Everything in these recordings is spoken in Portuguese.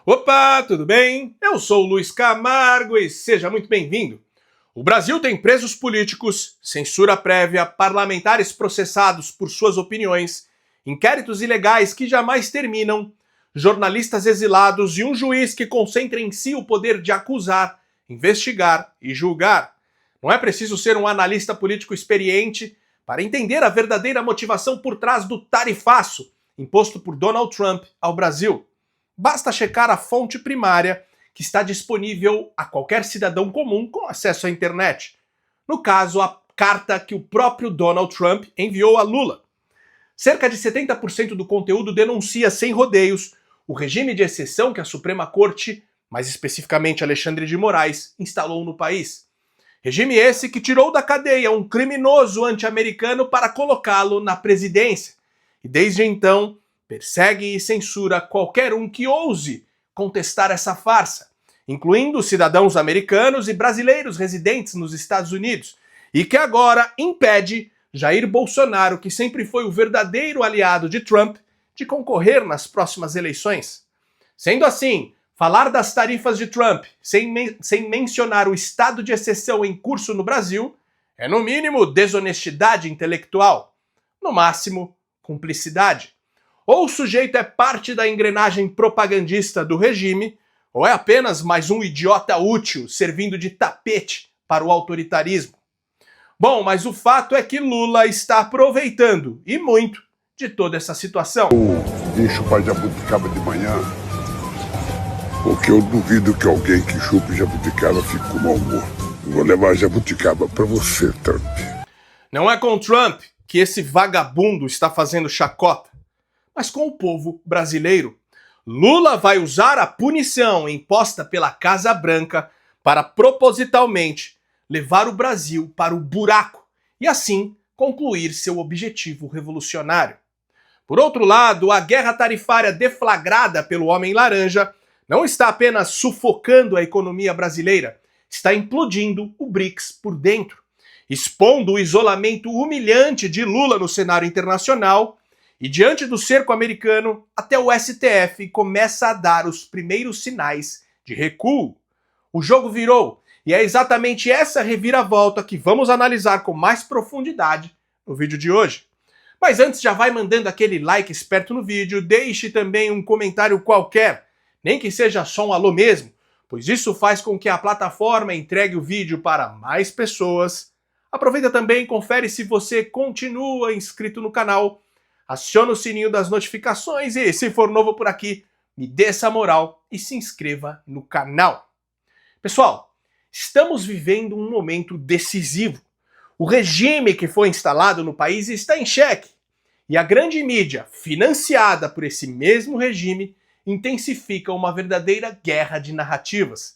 Opa, tudo bem? Eu sou o Luiz Camargo e seja muito bem-vindo. O Brasil tem presos políticos, censura prévia, parlamentares processados por suas opiniões, inquéritos ilegais que jamais terminam, jornalistas exilados e um juiz que concentra em si o poder de acusar, investigar e julgar. Não é preciso ser um analista político experiente para entender a verdadeira motivação por trás do tarifaço imposto por Donald Trump ao Brasil. Basta checar a fonte primária que está disponível a qualquer cidadão comum com acesso à internet. No caso, a carta que o próprio Donald Trump enviou a Lula. Cerca de 70% do conteúdo denuncia sem rodeios o regime de exceção que a Suprema Corte, mais especificamente Alexandre de Moraes, instalou no país. Regime esse que tirou da cadeia um criminoso anti-americano para colocá-lo na presidência. E desde então persegue e censura qualquer um que ouse contestar essa farsa, incluindo cidadãos americanos e brasileiros residentes nos Estados Unidos, e que agora impede Jair Bolsonaro, que sempre foi o verdadeiro aliado de Trump, de concorrer nas próximas eleições. Sendo assim, falar das tarifas de Trump sem mencionar o estado de exceção em curso no Brasil é, no mínimo, desonestidade intelectual, no máximo, cumplicidade. Ou o sujeito é parte da engrenagem propagandista do regime, ou é apenas mais um idiota útil servindo de tapete para o autoritarismo. Bom, mas o fato é que Lula está aproveitando, e muito, de toda essa situação. Vim chupar jabuticaba de manhã, porque eu duvido que alguém que chupe jabuticaba fique com mau humor. Vou levar jabuticaba para você, Trump. Não é com Trump que esse vagabundo está fazendo chacota, mas com o povo brasileiro. Lula vai usar a punição imposta pela Casa Branca para propositalmente levar o Brasil para o buraco e assim concluir seu objetivo revolucionário. Por outro lado, a guerra tarifária deflagrada pelo Homem Laranja não está apenas sufocando a economia brasileira, está implodindo o BRICS por dentro, expondo o isolamento humilhante de Lula no cenário internacional. E diante do cerco americano, até o STF começa a dar os primeiros sinais de recuo. O jogo virou, e é exatamente essa reviravolta que vamos analisar com mais profundidade no vídeo de hoje. Mas antes, já vai mandando aquele like esperto no vídeo, deixe também um comentário qualquer, nem que seja só um alô mesmo, pois isso faz com que a plataforma entregue o vídeo para mais pessoas. Aproveita também e confere se você continua inscrito no canal. Aciona o sininho das notificações e, se for novo por aqui, me dê essa moral e se inscreva no canal. Pessoal, estamos vivendo um momento decisivo. O regime que foi instalado no país está em xeque. E a grande mídia, financiada por esse mesmo regime, intensifica uma verdadeira guerra de narrativas.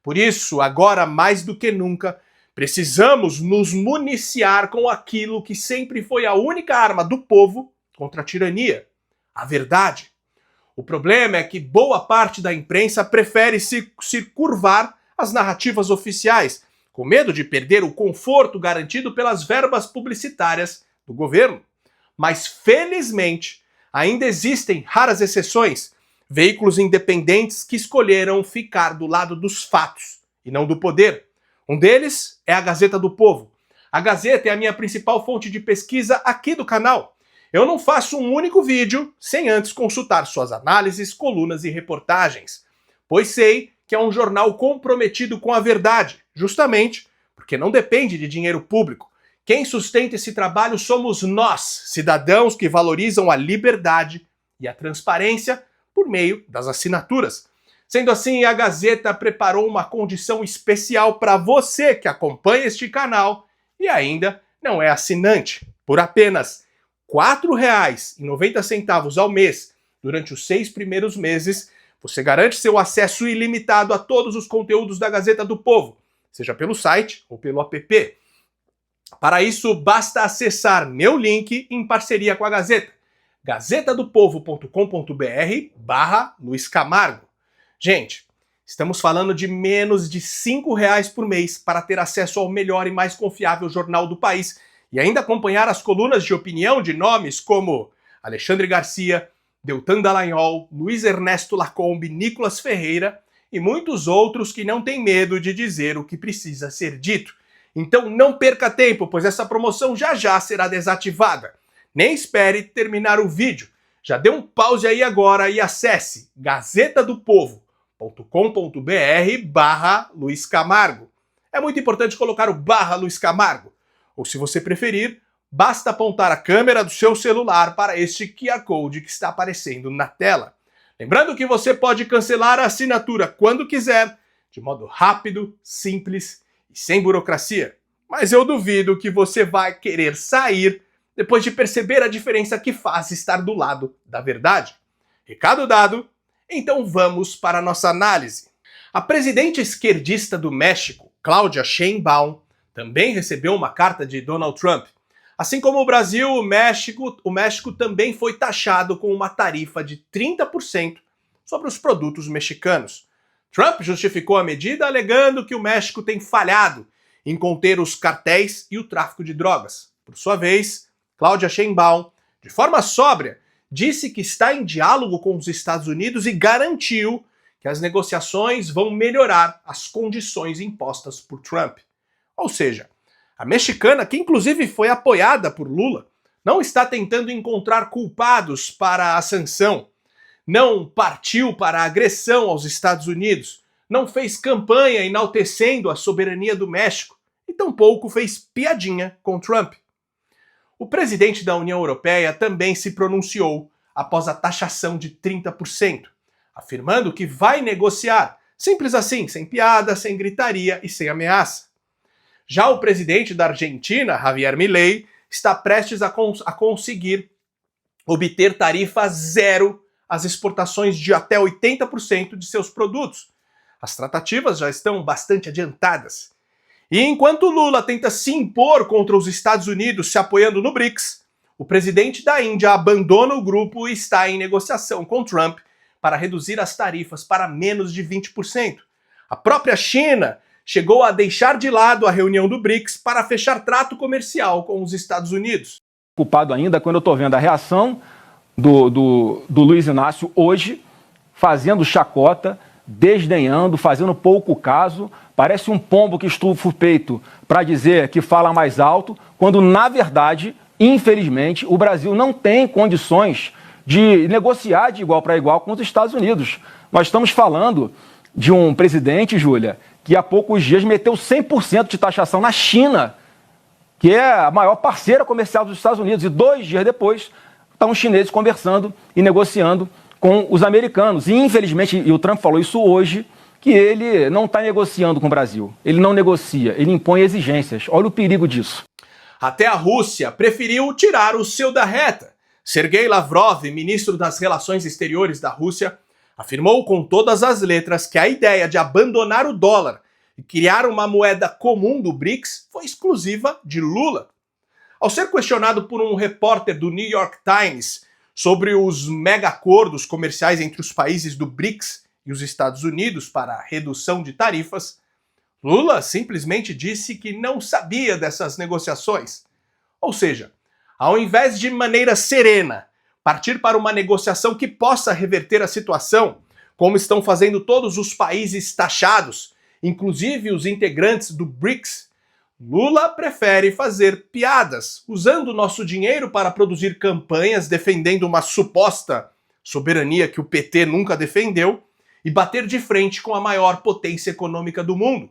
Por isso, agora mais do que nunca, precisamos nos municiar com aquilo que sempre foi a única arma do povo contra a tirania, a verdade. O problema é que boa parte da imprensa prefere se curvar às narrativas oficiais, com medo de perder o conforto garantido pelas verbas publicitárias do governo. Mas, felizmente, ainda existem raras exceções, veículos independentes que escolheram ficar do lado dos fatos e não do poder. Um deles é a Gazeta do Povo. A Gazeta é a minha principal fonte de pesquisa aqui do canal. Eu não faço um único vídeo sem antes consultar suas análises, colunas e reportagens, pois sei que é um jornal comprometido com a verdade, justamente porque não depende de dinheiro público. Quem sustenta esse trabalho somos nós, cidadãos que valorizam a liberdade e a transparência por meio das assinaturas. Sendo assim, a Gazeta preparou uma condição especial para você que acompanha este canal e ainda não é assinante. Por apenas R$ 4,90 ao mês, durante os 6 primeiros meses, você garante seu acesso ilimitado a todos os conteúdos da Gazeta do Povo, seja pelo site ou pelo app. Para isso, basta acessar meu link em parceria com a Gazeta, gazetadopovo.com.br/Luiz Camargo. Gente, estamos falando de menos de R$ 5 por mês para ter acesso ao melhor e mais confiável jornal do país e ainda acompanhar as colunas de opinião de nomes como Alexandre Garcia, Deltan Dallagnol, Luiz Ernesto Lacombe, Nicolas Ferreira e muitos outros que não têm medo de dizer o que precisa ser dito. Então não perca tempo, pois essa promoção já já será desativada. Nem espere terminar o vídeo. Já dê um pause aí agora e acesse gazetadopovo.com.br/Luiz Camargo. É muito importante colocar o /Luiz Camargo. Ou se você preferir, basta apontar a câmera do seu celular para este QR Code que está aparecendo na tela. Lembrando que você pode cancelar a assinatura quando quiser, de modo rápido, simples e sem burocracia. Mas eu duvido que você vai querer sair depois de perceber a diferença que faz estar do lado da verdade. Recado dado, então vamos para a nossa análise. A presidente esquerdista do México, Claudia Sheinbaum, também recebeu uma carta de Donald Trump. Assim como o Brasil, o México também foi taxado com uma tarifa de 30% sobre os produtos mexicanos. Trump justificou a medida alegando que o México tem falhado em conter os cartéis e o tráfico de drogas. Por sua vez, Claudia Sheinbaum, de forma sóbria, disse que está em diálogo com os Estados Unidos e garantiu que as negociações vão melhorar as condições impostas por Trump. Ou seja, a mexicana, que inclusive foi apoiada por Lula, não está tentando encontrar culpados para a sanção, não partiu para a agressão aos Estados Unidos, não fez campanha enaltecendo a soberania do México e tampouco fez piadinha com Trump. O presidente da União Europeia também se pronunciou após a taxação de 30%, afirmando que vai negociar, simples assim, sem piada, sem gritaria e sem ameaça. Já o presidente da Argentina, Javier Milei, está prestes a conseguir obter tarifa zero às exportações de até 80% de seus produtos. As tratativas já estão bastante adiantadas. E enquanto Lula tenta se impor contra os Estados Unidos se apoiando no BRICS, o presidente da Índia abandona o grupo e está em negociação com Trump para reduzir as tarifas para menos de 20%. A própria China chegou a deixar de lado a reunião do BRICS para fechar trato comercial com os Estados Unidos. Culpado ainda quando eu estou vendo a reação do Luiz Inácio hoje, fazendo chacota, desdenhando, fazendo pouco caso, parece um pombo que estufa o peito para dizer que fala mais alto, quando na verdade, infelizmente, o Brasil não tem condições de negociar de igual para igual com os Estados Unidos. Nós estamos falando de um presidente, Júlia, que há poucos dias meteu 100% de taxação na China, que é a maior parceira comercial dos Estados Unidos, e 2 dias depois estão os chineses conversando e negociando com os americanos. E infelizmente, e o Trump falou isso hoje, que ele não está negociando com o Brasil. Ele não negocia, ele impõe exigências. Olha o perigo disso. Até a Rússia preferiu tirar o seu da reta. Sergei Lavrov, ministro das Relações Exteriores da Rússia, afirmou com todas as letras que a ideia de abandonar o dólar e criar uma moeda comum do BRICS foi exclusiva de Lula. Ao ser questionado por um repórter do New York Times sobre os mega-acordos comerciais entre os países do BRICS e os Estados Unidos para a redução de tarifas, Lula simplesmente disse que não sabia dessas negociações. Ou seja, ao invés de maneira serena partir para uma negociação que possa reverter a situação, como estão fazendo todos os países taxados, inclusive os integrantes do BRICS, Lula prefere fazer piadas, usando o nosso dinheiro para produzir campanhas defendendo uma suposta soberania que o PT nunca defendeu e bater de frente com a maior potência econômica do mundo.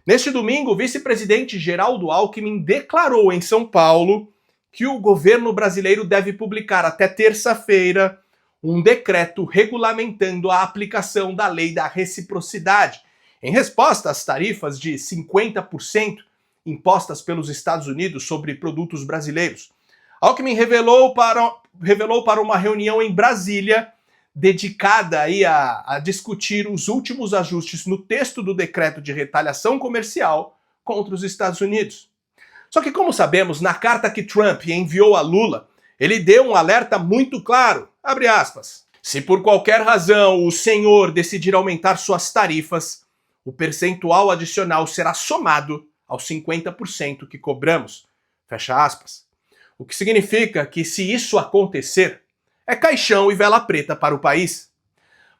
Neste domingo, o vice-presidente Geraldo Alckmin declarou em São Paulo que o governo brasileiro deve publicar até terça-feira um decreto regulamentando a aplicação da lei da reciprocidade, em resposta às tarifas de 50% impostas pelos Estados Unidos sobre produtos brasileiros. Alckmin revelou para uma reunião em Brasília dedicada aí a discutir os últimos ajustes no texto do decreto de retaliação comercial contra os Estados Unidos. Só que, como sabemos, na carta que Trump enviou a Lula, ele deu um alerta muito claro, abre aspas, se por qualquer razão o senhor decidir aumentar suas tarifas, o percentual adicional será somado aos 50% que cobramos, fecha aspas. O que significa que se isso acontecer, é caixão e vela preta para o país.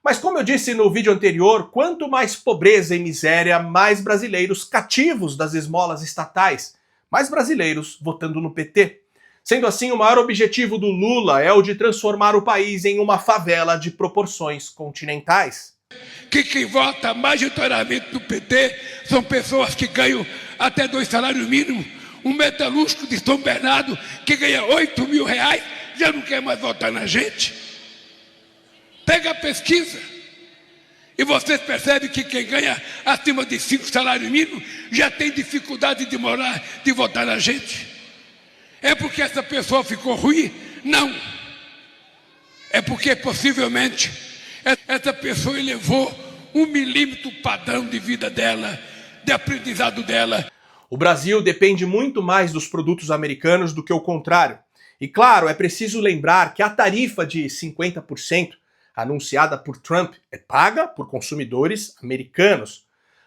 Mas como eu disse no vídeo anterior, quanto mais pobreza e miséria, mais brasileiros cativos das esmolas estatais, mais brasileiros votando no PT. Sendo assim, o maior objetivo do Lula é o de transformar o país em uma favela de proporções continentais. Que quem vota majoritariamente no PT são pessoas que ganham até 2 salários mínimos. Um metalúrgico de São Bernardo que ganha 8 mil reais já não quer mais votar na gente. Pega a pesquisa e vocês percebem que quem ganha acima de 5 salários mínimos já tem dificuldade de votar na gente. É porque essa pessoa ficou ruim? Não. É porque possivelmente essa pessoa elevou 1 milímetro o padrão de vida dela, de aprendizado dela. O Brasil depende muito mais dos produtos americanos do que o contrário. E claro, é preciso lembrar que a tarifa de 50% anunciada por Trump é paga por consumidores americanos.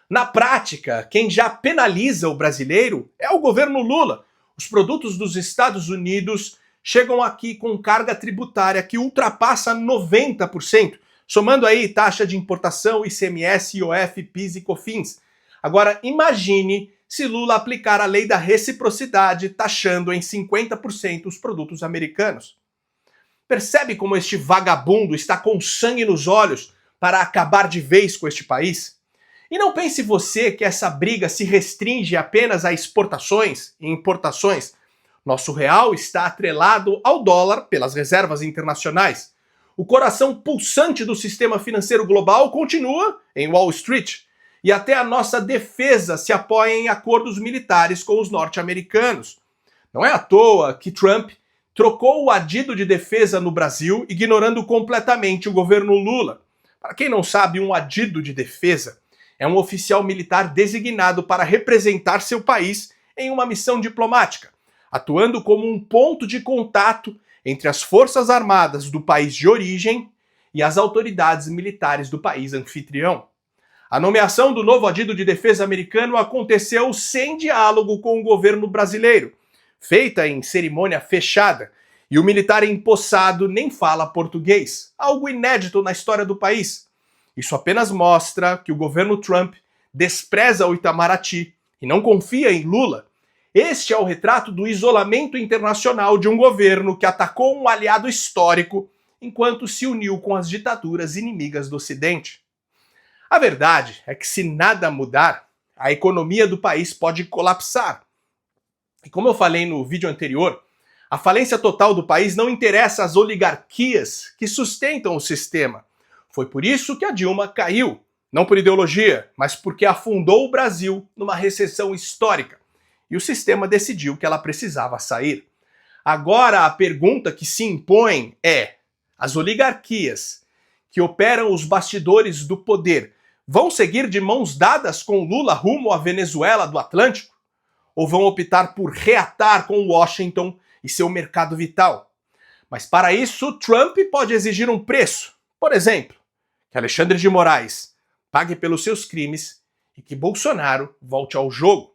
Na prática, quem já penaliza o brasileiro é o governo Lula. Os produtos dos Estados Unidos chegam aqui com carga tributária que ultrapassa 90%, somando aí taxa de importação, ICMS, IOF, PIS e COFINS. Agora imagine se Lula aplicar a lei da reciprocidade, taxando em 50% os produtos americanos. Percebe como este vagabundo está com sangue nos olhos para acabar de vez com este país? E não pense você que essa briga se restringe apenas a exportações e importações. Nosso real está atrelado ao dólar pelas reservas internacionais. O coração pulsante do sistema financeiro global continua em Wall Street. E até a nossa defesa se apoia em acordos militares com os norte-americanos. Não é à toa que Trump trocou o adido de defesa no Brasil, ignorando completamente o governo Lula. Para quem não sabe, um adido de defesa é um oficial militar designado para representar seu país em uma missão diplomática, atuando como um ponto de contato entre as forças armadas do país de origem e as autoridades militares do país anfitrião. A nomeação do novo adido de defesa americano aconteceu sem diálogo com o governo brasileiro, feita em cerimônia fechada, e o militar empossado nem fala português, algo inédito na história do país. Isso apenas mostra que o governo Trump despreza o Itamaraty e não confia em Lula. Este é o retrato do isolamento internacional de um governo que atacou um aliado histórico enquanto se uniu com as ditaduras inimigas do Ocidente. A verdade é que se nada mudar, a economia do país pode colapsar. E como eu falei no vídeo anterior, a falência total do país não interessa às oligarquias que sustentam o sistema. Foi por isso que a Dilma caiu, não por ideologia, mas porque afundou o Brasil numa recessão histórica. E o sistema decidiu que ela precisava sair. Agora a pergunta que se impõe é: as oligarquias que operam os bastidores do poder vão seguir de mãos dadas com Lula rumo à Venezuela do Atlântico? Ou vão optar por reatar com Washington e seu mercado vital? Mas para isso, Trump pode exigir um preço. Por exemplo, que Alexandre de Moraes pague pelos seus crimes e que Bolsonaro volte ao jogo.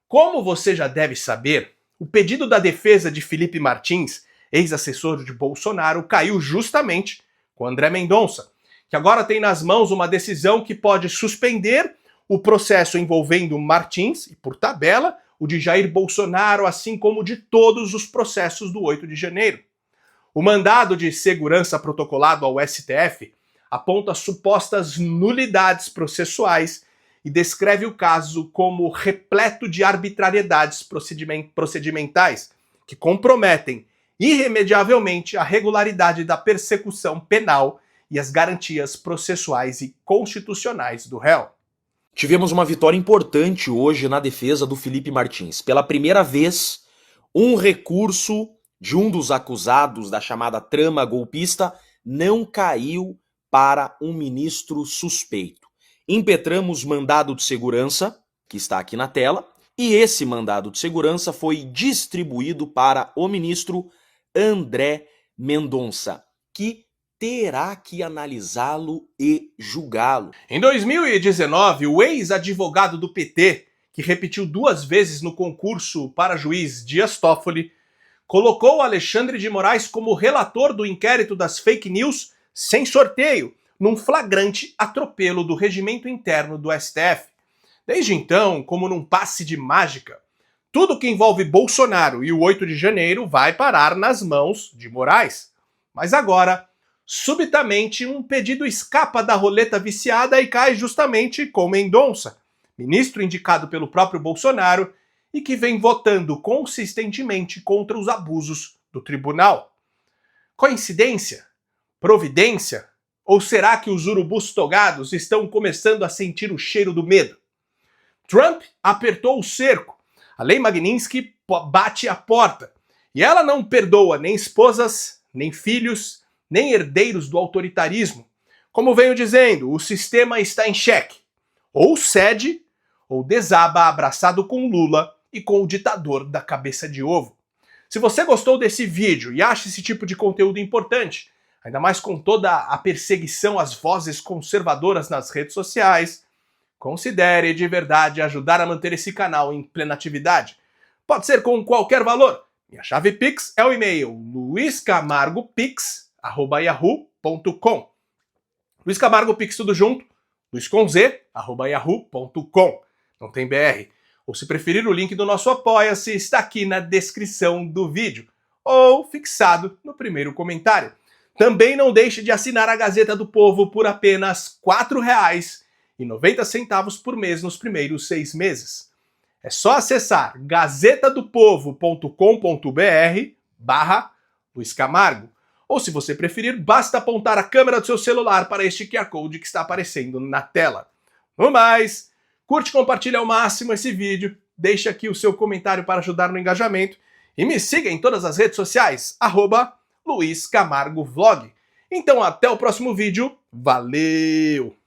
Como você já deve saber, o pedido da defesa de Felipe Martins, ex-assessor de Bolsonaro, caiu justamente com André Mendonça, que agora tem nas mãos uma decisão que pode suspender o processo envolvendo Martins e, por tabela, o de Jair Bolsonaro, assim como de todos os processos do 8 de janeiro. O mandado de segurança protocolado ao STF aponta supostas nulidades processuais e descreve o caso como repleto de arbitrariedades procedimentais que comprometem irremediavelmente a regularidade da persecução penal e as garantias processuais e constitucionais do réu. Tivemos uma vitória importante hoje na defesa do Felipe Martins. Pela primeira vez, um recurso de um dos acusados da chamada trama golpista não caiu para um ministro suspeito. Impetramos mandado de segurança, que está aqui na tela, e esse mandado de segurança foi distribuído para o ministro André Mendonça, que terá que analisá-lo e julgá-lo. Em 2019, o ex-advogado do PT, que repetiu 2 vezes no concurso para juiz Dias Toffoli, colocou Alexandre de Moraes como relator do inquérito das fake news sem sorteio, num flagrante atropelo do regimento interno do STF. Desde então, como num passe de mágica, tudo que envolve Bolsonaro e o 8 de janeiro vai parar nas mãos de Moraes. Mas agora, subitamente, um pedido escapa da roleta viciada e cai justamente com Mendonça, ministro indicado pelo próprio Bolsonaro e que vem votando consistentemente contra os abusos do tribunal. Coincidência? Providência? Ou será que os urubus togados estão começando a sentir o cheiro do medo? Trump apertou o cerco. A lei Magnitsky bate a porta. E ela não perdoa nem esposas, nem filhos, nem herdeiros do autoritarismo. Como venho dizendo, o sistema está em xeque. Ou cede, ou desaba abraçado com Lula e com o ditador da cabeça de ovo. Se você gostou desse vídeo e acha esse tipo de conteúdo importante, ainda mais com toda a perseguição às vozes conservadoras nas redes sociais, considere de verdade ajudar a manter esse canal em plena atividade. Pode ser com qualquer valor. Minha chave Pix é o e-mail luiscamargopix@yahoo.com. Luiz Camargo Pix tudo junto, luisconz@yahoo.com. Não tem BR. Ou se preferir, o link do nosso Apoia-se está aqui na descrição do vídeo, ou fixado no primeiro comentário. Também não deixe de assinar a Gazeta do Povo por apenas R$ 4,90 por mês nos primeiros 6 meses. É só acessar gazetadopovo.com.br/Luiz Camargo. Ou se você preferir, basta apontar a câmera do seu celular para este QR Code que está aparecendo na tela. No mais, curte e compartilhe ao máximo esse vídeo, deixe aqui o seu comentário para ajudar no engajamento e me siga em todas as redes sociais, @LuizCamargoVlog. Então até o próximo vídeo, valeu!